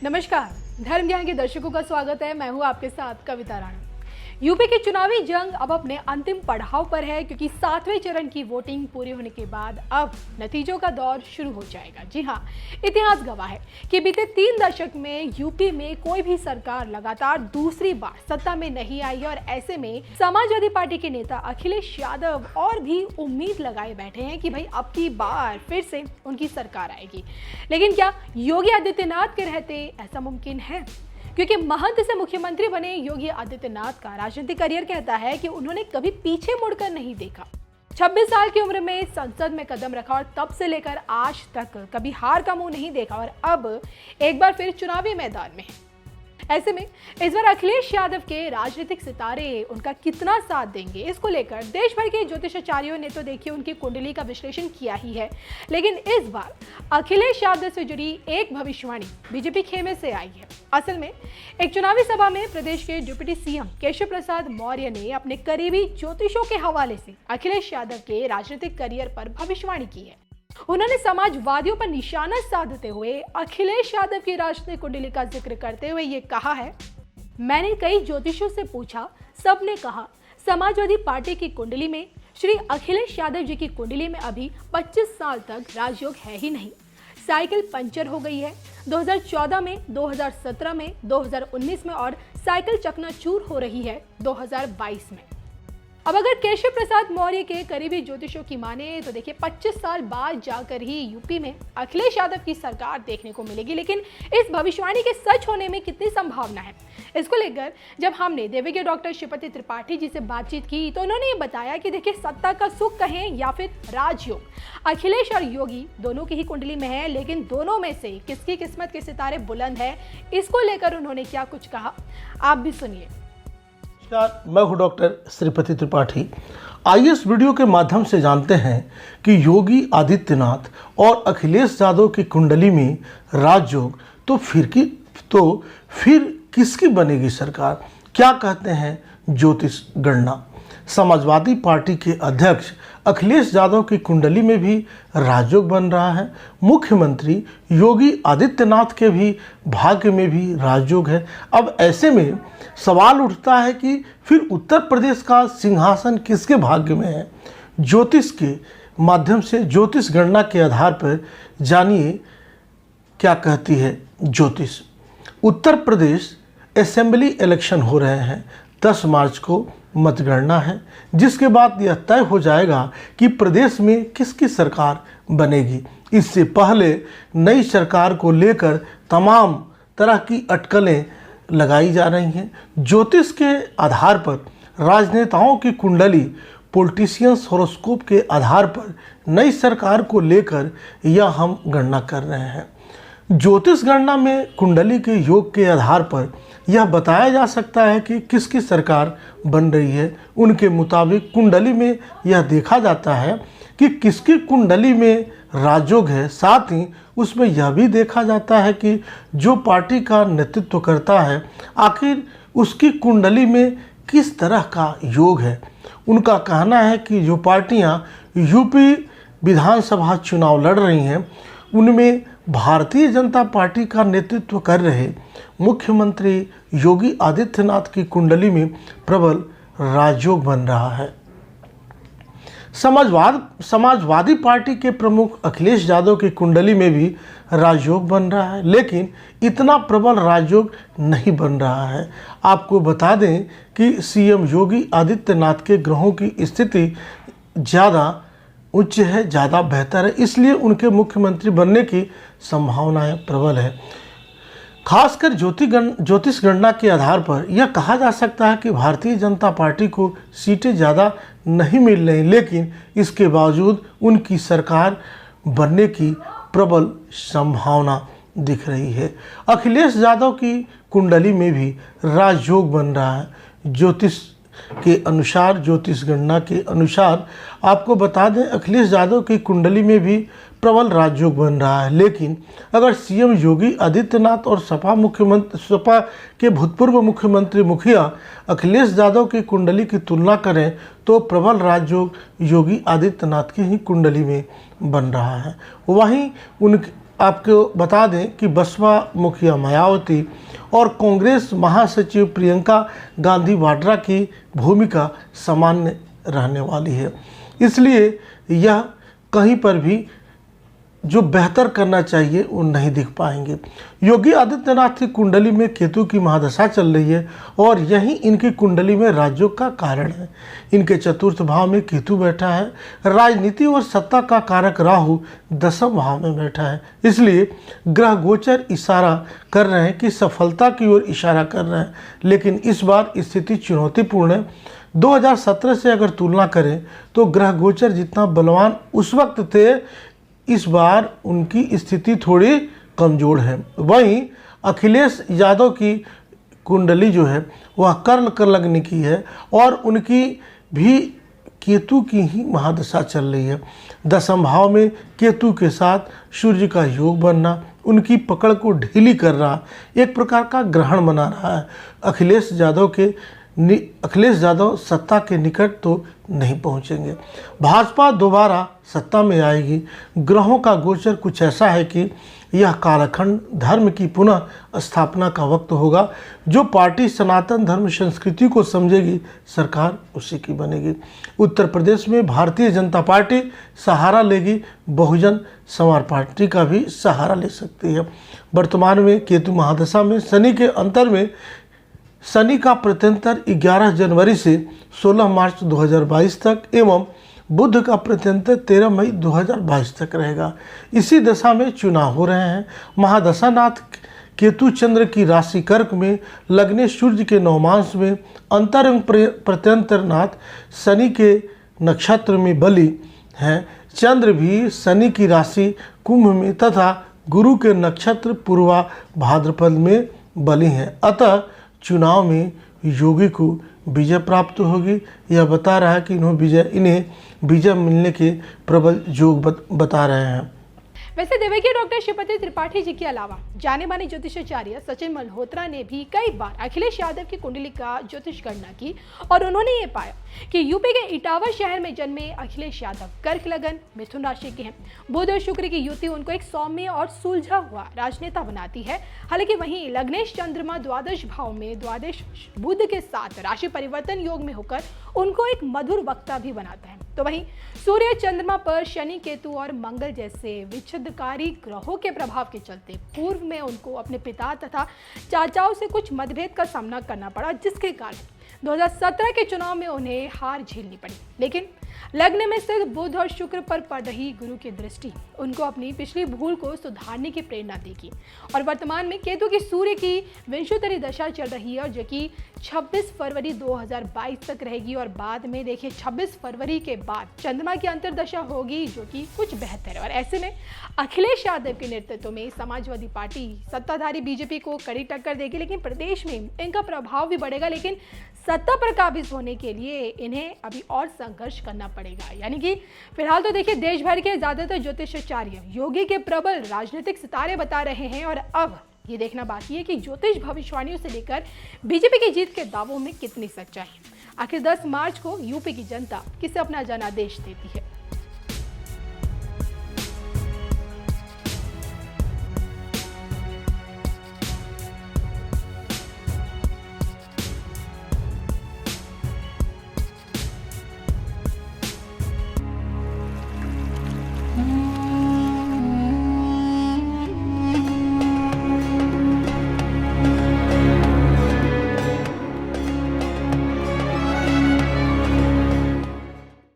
नमस्कार, धर्म ज्ञान के दर्शकों का स्वागत है। मैं हूं आपके साथ कविता राणा। यूपी की चुनावी जंग अब अपने अंतिम पड़ाव पर है क्योंकि 7वें चरण की वोटिंग पूरी होने के बाद अब नतीजों का दौर शुरू हो जाएगा। जी हां, इतिहास गवाह है कि बीते 3 दशक में यूपी में कोई भी सरकार लगातार दूसरी बार सत्ता में नहीं आई है और ऐसे में समाजवादी पार्टी के नेता अखिलेश यादव और भी उम्मीद लगाए बैठे हैं कि भाई अब की बार फिर से उनकी सरकार आएगी। लेकिन क्या योगी आदित्यनाथ के रहते ऐसा मुमकिन है? क्योंकि महंत से मुख्यमंत्री बने योगी आदित्यनाथ का राजनीतिक करियर कहता है कि उन्होंने कभी पीछे मुड़कर नहीं देखा। 26 साल की उम्र में संसद में कदम रखा और तब से लेकर आज तक कभी हार का मुंह नहीं देखा और अब एक बार फिर चुनावी मैदान में है। ऐसे में इस बार अखिलेश यादव के राजनीतिक सितारे उनका कितना साथ देंगे, इसको लेकर देश भर के ज्योतिषाचार्यों ने तो देखिए उनकी कुंडली का विश्लेषण किया ही है। लेकिन इस बार अखिलेश यादव से जुड़ी एक भविष्यवाणी बीजेपी खेमे से आई है। असल में एक चुनावी सभा में प्रदेश के डिप्टी सीएम केशव प्रसाद मौर्य ने अपने करीबी ज्योतिषों के हवाले से अखिलेश यादव के राजनीतिक करियर पर भविष्यवाणी की है। उन्होंने समाजवादियों पर निशाना साधते हुए अखिलेश यादव की राजनीतिक कुंडली का जिक्र करते हुए ये कहा है, मैंने कई ज्योतिषों से पूछा, सबने कहा समाजवादी पार्टी की कुंडली में श्री अखिलेश यादव जी की कुंडली में अभी 25 साल तक राजयोग है ही नहीं। साइकिल पंचर हो गई है 2014 में, 2017 में, 2019 में और साइकिल चकनाचूर हो रही है 2022 में। अब अगर केशव प्रसाद मौर्य के करीबी ज्योतिषों की माने तो देखिए 25 साल बाद जाकर ही यूपी में अखिलेश यादव की सरकार देखने को मिलेगी। लेकिन इस भविष्यवाणी के सच होने में कितनी संभावना है, इसको लेकर जब हमने देवज्ञ डॉक्टर श्रीपति त्रिपाठी जी से बातचीत की तो उन्होंने ये बताया कि देखिए सत्ता का सुख कहें या फिर राजयोग, अखिलेश और योगी दोनों की ही कुंडली में है, लेकिन दोनों में से किसकी किस्मत के सितारे बुलंद है, इसको लेकर उन्होंने क्या कुछ कहा, आप भी सुनिए। नमस्कार, मैं हूं डॉक्टर श्रीपति त्रिपाठी। आइए इस वीडियो के माध्यम से जानते हैं कि योगी आदित्यनाथ और अखिलेश यादव की कुंडली में राजयोग तो फिर किसकी बनेगी सरकार, क्या कहते हैं ज्योतिष गणना। समाजवादी पार्टी के अध्यक्ष अखिलेश यादव की कुंडली में भी राजयोग बन रहा है। मुख्यमंत्री योगी आदित्यनाथ के भी भाग्य में भी राजयोग है। अब ऐसे में सवाल उठता है कि फिर उत्तर प्रदेश का सिंहासन किसके भाग्य में है। ज्योतिष के माध्यम से ज्योतिष गणना के आधार पर जानिए क्या कहती है ज्योतिष। उत्तर प्रदेश असेंबली इलेक्शन हो रहे हैं, 10 मार्च को मतगणना है, जिसके बाद यह तय हो जाएगा कि प्रदेश में किसकी सरकार बनेगी। इससे पहले नई सरकार को लेकर तमाम तरह की अटकलें लगाई जा रही हैं। ज्योतिष के आधार पर राजनेताओं की कुंडली, पॉलिटिशियंस हॉरोस्कोप के आधार पर नई सरकार को लेकर यह हम गणना कर रहे हैं। ज्योतिष गणना में कुंडली के योग के आधार पर यह बताया जा सकता है कि किसकी सरकार बन रही है। उनके मुताबिक कुंडली में यह देखा जाता है कि किसकी कुंडली में राजयोग है। साथ ही उसमें यह भी देखा जाता है कि जो पार्टी का नेतृत्व करता है आखिर उसकी कुंडली में किस तरह का योग है। उनका कहना है कि जो पार्टियां यूपी विधानसभा चुनाव लड़ रही हैं उनमें भारतीय जनता पार्टी का नेतृत्व कर रहे मुख्यमंत्री योगी आदित्यनाथ की कुंडली में प्रबल राजयोग बन रहा है। समाजवादी पार्टी के प्रमुख अखिलेश यादव की कुंडली में भी राजयोग बन रहा है, लेकिन इतना प्रबल राजयोग नहीं बन रहा है। आपको बता दें कि सीएम योगी आदित्यनाथ के ग्रहों की स्थिति ज़्यादा उच्च है, ज़्यादा बेहतर है, इसलिए उनके मुख्यमंत्री बनने की संभावनाएं प्रबल है। खासकर ज्योतिष गणना के आधार पर यह कहा जा सकता है कि भारतीय जनता पार्टी को सीटें ज़्यादा नहीं मिल रही, लेकिन इसके बावजूद उनकी सरकार बनने की प्रबल संभावना दिख रही है। अखिलेश यादव की कुंडली में भी राजयोग बन रहा है। ज्योतिष के अनुसार, ज्योतिष गणना के अनुसार आपको बता दें अखिलेश यादव की कुंडली में भी प्रबल राजयोग बन रहा है। लेकिन अगर सीएम योगी आदित्यनाथ और सपा के भूतपूर्व मुख्यमंत्री मुखिया अखिलेश यादव की कुंडली की तुलना करें तो प्रबल राजयोग योगी आदित्यनाथ की ही कुंडली में बन रहा है। वहीं आपको बता दें कि बसपा मुखिया मायावती और कांग्रेस महासचिव प्रियंका गांधी वाड्रा की भूमिका सामान्य रहने वाली है, इसलिए यह कहीं पर भी जो बेहतर करना चाहिए वो नहीं दिख पाएंगे। योगी आदित्यनाथ की कुंडली में केतु की महादशा चल रही है और यही इनकी कुंडली में राजयोग का कारण है। इनके चतुर्थ भाव में केतु बैठा है, राजनीति और सत्ता का कारक राहु दसम भाव में बैठा है, इसलिए ग्रह गोचर इशारा कर रहे हैं कि सफलता की ओर इशारा कर रहे हैं। लेकिन इस बार स्थिति चुनौतीपूर्ण है। 2017 से अगर तुलना करें तो ग्रह गोचर जितना बलवान उस वक्त थे, इस बार उनकी स्थिति थोड़ी कमज़ोर है। वहीं अखिलेश यादव की कुंडली जो है वह कर्ल कर लगने की है और उनकी भी केतु की ही महादशा चल रही है। दसम भाव में केतु के साथ सूर्य का योग बनना उनकी पकड़ को ढीली कर रहा, एक प्रकार का ग्रहण बना रहा है। अखिलेश यादव सत्ता के निकट तो नहीं पहुंचेंगे। भाजपा दोबारा सत्ता में आएगी। ग्रहों का गोचर कुछ ऐसा है कि यह कालखंड धर्म की पुनः स्थापना का वक्त होगा। जो पार्टी सनातन धर्म संस्कृति को समझेगी, सरकार उसी की बनेगी। उत्तर प्रदेश में भारतीय जनता पार्टी सहारा लेगी, बहुजन समाज पार्टी का भी सहारा ले सकती है। वर्तमान में केतु महादशा में शनि के अंतर में शनि का प्रत्यंतर 11 जनवरी से 16 मार्च 2022 तक एवं बुध का प्रत्यंतर 13 मई 2022 तक रहेगा। इसी दशा में चुनाव हो रहे हैं। महादशानाथ केतु चंद्र की राशि कर्क में लगने सूर्य के नवमांश में अंतरंग प्रत्यंतरनाथ शनि के नक्षत्र में बलि हैं। चंद्र भी शनि की राशि कुंभ में तथा गुरु के नक्षत्र पूर्वा भाद्रपद में बलि हैं। अतः चुनाव में योगी को विजय प्राप्त होगी। यह बता रहा है कि इन्हें विजय मिलने के प्रबल योग बता रहे हैं। वैसे देवकीय डॉक्टर श्रीपति त्रिपाठी जी के अलावा जाने माने ज्योतिषाचार्य सचिन मल्होत्रा ने भी कई बार अखिलेश यादव की कुंडली का ज्योतिष गणना की और उन्होंने ये पाया कि यूपी के इटावा शहर में जन्मे अखिलेश यादव कर्क लगन मिथुन राशि के हैं। बुध और शुक्र की युति उनको एक सौम्य और सुलझा हुआ राजनेता बनाती है। हालांकि वहीं लग्नेश चंद्रमा द्वादश भाव में द्वादश बुध के साथ राशि परिवर्तन योग में होकर उनको एक मधुर वक्ता भी बनाता है। तो वहीं सूर्य चंद्रमा पर शनि केतु और मंगल जैसे विच्छेदकारी ग्रहों के प्रभाव के चलते पूर्व में उनको अपने पिता तथा चाचाओं से कुछ मतभेद का सामना करना पड़ा, जिसके कारण 2017 के चुनाव में उन्हें हार झेलनी पड़ी। लेकिन लग्न में स्थित बुध और शुक्र पर पड़ रही गुरु की दृष्टि उनको अपनी पिछली भूल को सुधारने की प्रेरणा देगी। और वर्तमान में केतु की सूर्य की विंशोत्तरी दशा चल रही है और जो कि 26 फरवरी 2022 तक रहेगी। और बाद में देखिए 26 फरवरी के बाद चंद्रमा की अंतर्दशा होगी, जो कि कुछ बेहतर है। और ऐसे में अखिलेश यादव के नेतृत्व में समाजवादी पार्टी सत्ताधारी बीजेपी को कड़ी टक्कर देगी, लेकिन प्रदेश में इनका प्रभाव भी बढ़ेगा। लेकिन सत्ता पर काबिज होने के लिए इन्हें अभी और संघर्ष करना पड़ेगा। यानी कि फिलहाल तो देखिए देश भर के ज्यादातर ज्योतिषाचार्य योगी के प्रबल राजनीतिक सितारे बता रहे हैं और अब ये देखना बाकी है कि ज्योतिष भविष्यवाणियों से लेकर बीजेपी की जीत के दावों में कितनी सच्चाई है। आखिर 10 मार्च को यूपी की जनता किसे अपना जनादेश देती है।